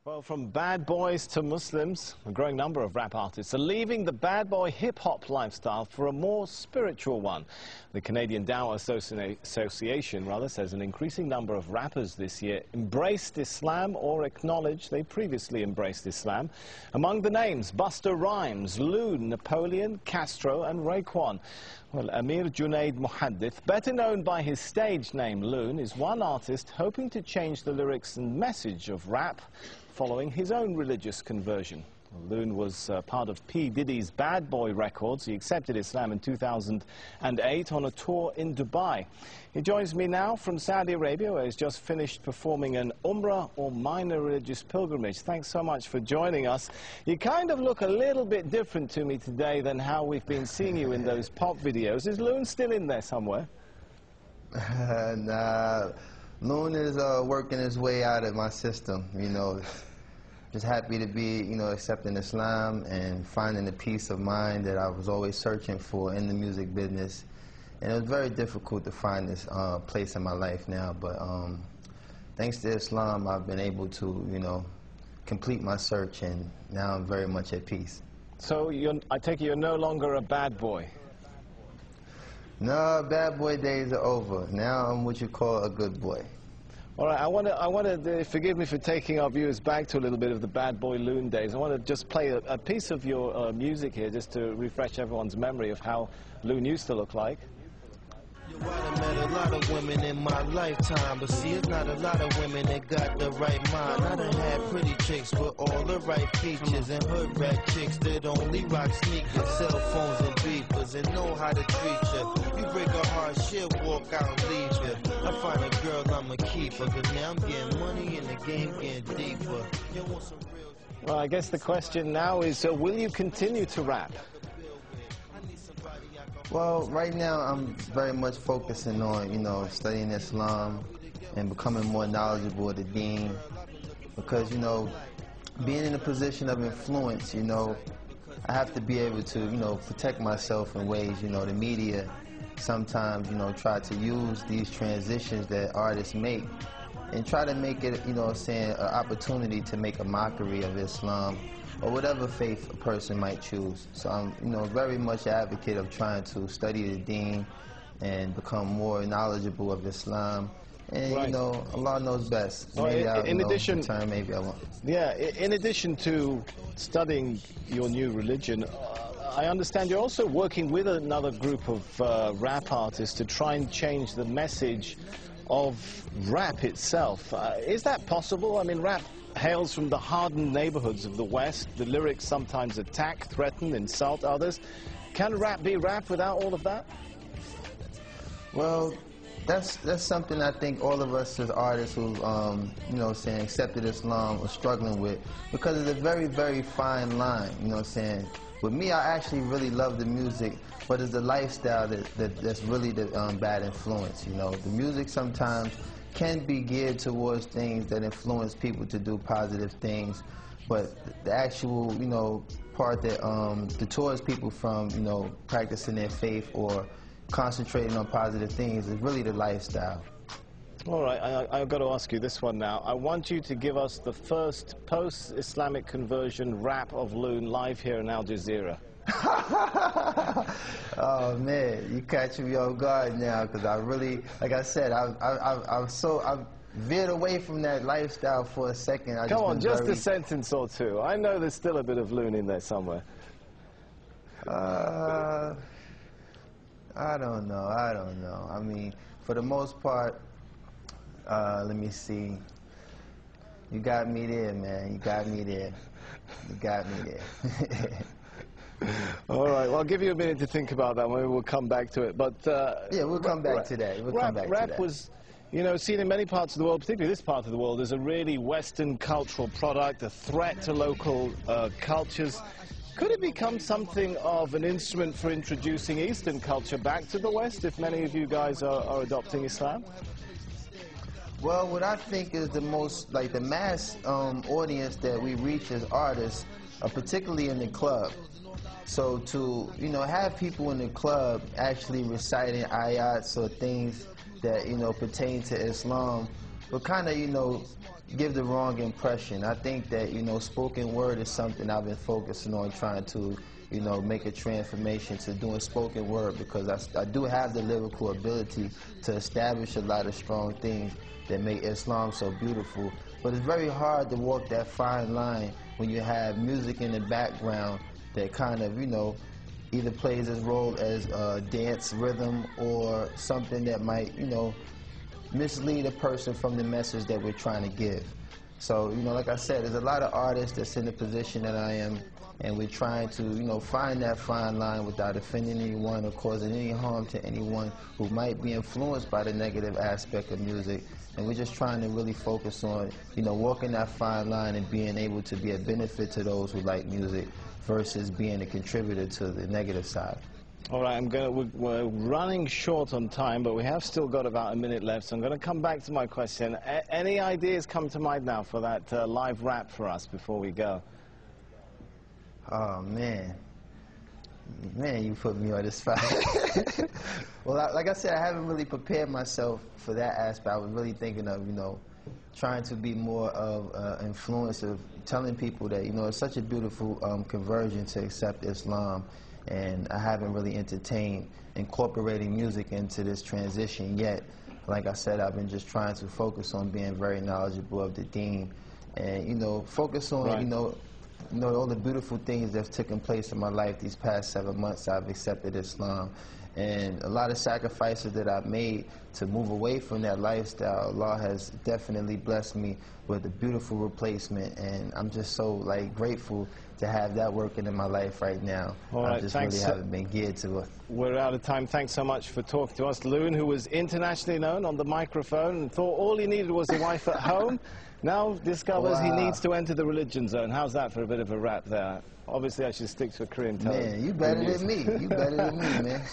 Well, from bad boys to Muslims, a growing number of rap artists are leaving the bad boy hip-hop lifestyle for a more spiritual one. The Canadian Dawah Association says an increasing number of rappers this year embraced Islam or acknowledged they previously embraced Islam. Among the names, Busta Rhymes, Loon, Napoleon, Castro and Raekwon. Well, Amir Junaid Muhaddith, better known by his stage name Loon, is one artist hoping to change the lyrics and message of rap following his own religious conversion. Loon was part of P. Diddy's Bad Boy Records. He accepted Islam in 2008 on a tour in Dubai. He joins me now from Saudi Arabia, where he's just finished performing an Umrah or minor religious pilgrimage. Thanks so much for joining us. You kind of look a little bit different to me today than how we've been seeing you in those pop videos. Is Loon still in there somewhere? Nah, Loon is working his way out of my system, you know. Just happy to be, accepting Islam and finding the peace of mind that I was always searching for in the music business. And it was very difficult to find this place in my life now, but thanks to Islam, I've been able to, complete my search, and now I'm very much at peace. So I take it you're no longer a bad boy? No, bad boy days are over. Now I'm what you call a good boy. All right, I want to forgive me for taking our viewers back to a little bit of the Bad Boy Loon days. I want to just play a piece of your music here, just to refresh everyone's memory of how Loon used to look like. I met a lot of women in my lifetime, but see, it's not a lot of women that got the right mind. I done had pretty chicks with all the right features, and hood rat chicks that only rock sneakers, cell phones and beepers, and know how to treat you. You break a heart, she'll walk out and leave you. I find a girl, I'ma keep her, cause now I'm getting money and the game getting deeper. You want some real... Well, I guess the question now is, will you continue to rap? Well, right now I'm very much focusing on, studying Islam and becoming more knowledgeable of the deen, because, being in a position of influence, I have to be able to, protect myself in ways, the media sometimes, try to use these transitions that artists make and try to make it, an opportunity to make a mockery of Islam or whatever faith a person might choose. So I'm, very much an advocate of trying to study the deen and become more knowledgeable of Islam. And, right. Allah knows best. Well, maybe in addition, maybe I won't. Yeah, in addition to studying your new religion, I understand you're also working with another group of rap artists to try and change the message of rap itself. Is that possible? I mean, rap hails from the hardened neighborhoods of the West. The lyrics sometimes attack, threaten, insult others. Can rap be rap without all of that? Well, that's something I think all of us as artists who, accepted Islam are struggling with, because it's a very, very fine line, With me, I actually really love the music, but it's the lifestyle that's really the bad influence, The music sometimes can be geared towards things that influence people to do positive things, but the actual, part that deters people from, practicing their faith or concentrating on positive things is really the lifestyle. All right, I've got to ask you this one now. I want you to give us the first post-Islamic conversion rap of Loon live here in Al Jazeera. Oh man, you catching me off guard now, because I really, like I said, I've veered away from that lifestyle for a second. Come on, just a sentence or two. I know there's still a bit of Loon in there somewhere. I don't know. I mean, for the most part, let me see. You got me there, man. You got me there. You got me there. All right, well, I'll give you a minute to think about that. Maybe we'll come back to it. But yeah, we'll come back to that. Rap was, seen in many parts of the world, particularly this part of the world, as a really Western cultural product, a threat to local cultures. Could it become something of an instrument for introducing Eastern culture back to the West, if many of you guys are adopting Islam? Well, what I think is the most, the mass audience that we reach as artists, particularly in the club. So to, have people in the club actually reciting ayats or things that, pertain to Islam will kind of, give the wrong impression. I think that, you know, spoken word is something I've been focusing on, trying to, you know, make a transformation to doing spoken word, because I do have the lyrical ability to establish a lot of strong things that make Islam so beautiful. But it's very hard to walk that fine line when you have music in the background that kind of, you know, either plays its role as a dance rhythm or something that might, you know, mislead a person from the message that we're trying to give. So, you know, like I said, there's a lot of artists that's in the position that I am, and we're trying to, you know, find that fine line without offending anyone or causing any harm to anyone who might be influenced by the negative aspect of music. And we're just trying to really focus on, you know, walking that fine line and being able to be a benefit to those who like music versus being a contributor to the negative side. All right, we're running short on time, but we have still got about a minute left, so I'm going to come back to my question. Any ideas come to mind now for that live rap for us before we go? Oh, man. Man, you put me on the spot. Well, like I said, I haven't really prepared myself for that aspect. I was really thinking of, you know, trying to be more of influence of telling people that, you know, it's such a beautiful conversion to accept Islam. And I haven't really entertained incorporating music into this transition yet. Like I said, I've been just trying to focus on being very knowledgeable of the deen, and, you know, focus on, right, you know, all the beautiful things that's taken place in my life these past 7 months. I've accepted Islam, and a lot of sacrifices that I've made to move away from that lifestyle. Allah has definitely blessed me with a beautiful replacement, and I'm just so, like, grateful to have that working in my life right now. All right, I just really haven't been geared to it. We're out of time. Thanks so much for talking to us. Loon, who was internationally known on the microphone and thought all he needed was a wife at home, now discovers he needs to enter the religion zone. How's that for a bit of a rap there? Obviously, I should stick to a Korean tone. Man, you better than me. You better than me, man.